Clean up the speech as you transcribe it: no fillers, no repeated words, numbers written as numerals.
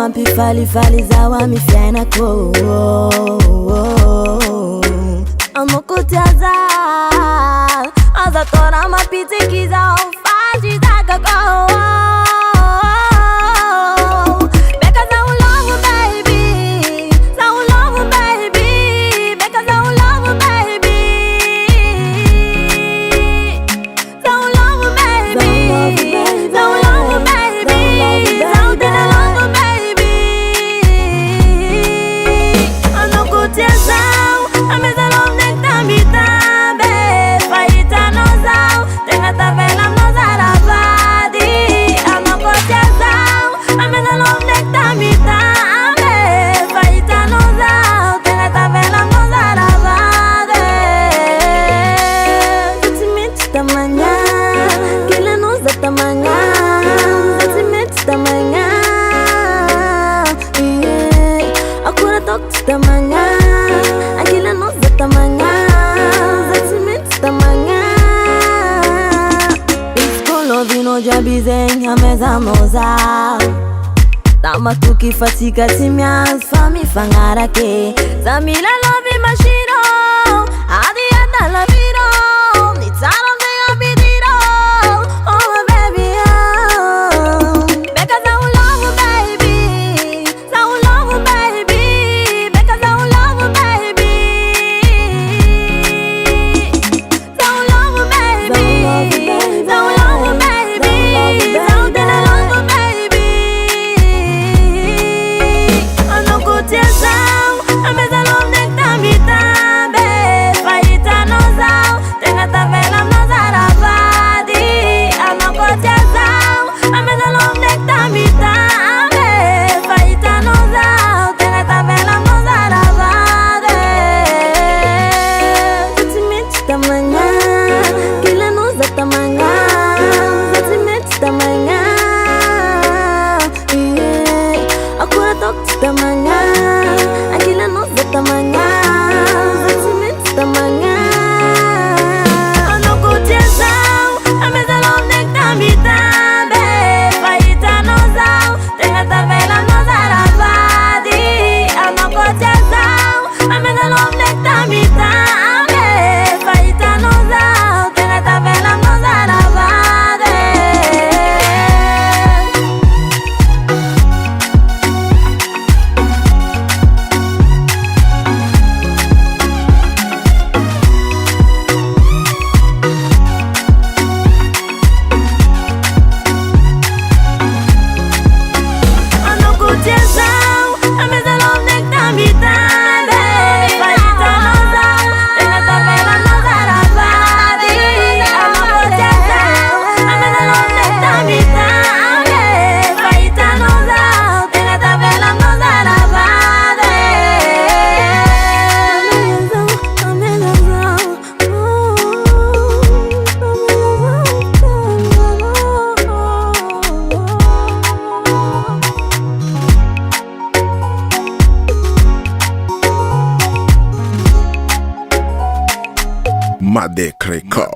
mampi fali zawa mi fiana ko Amokotiaza Aza tora mapite kiza Faji daga ko Tamanya, akila no za tamanya, zatimit tamanya. Iskolo vino jabizen hameza moza. Tama tukifatika timyas fami fangarake. Zamila lovi mashiro, adi anda laviro. Nitano de abidiro, oh my baby oh. Because I love you baby, so love you baby. Tamanya, akila no za tamanya, zatimit tamanya. Ano kutiasa, ameza lom nekta mitambe, faita no zao, tenga tabela no zarabadi. Ano kutiasa, ameza lom nekta mitambe, faita no zao, tenga tabela no zarabadi. Madek Record.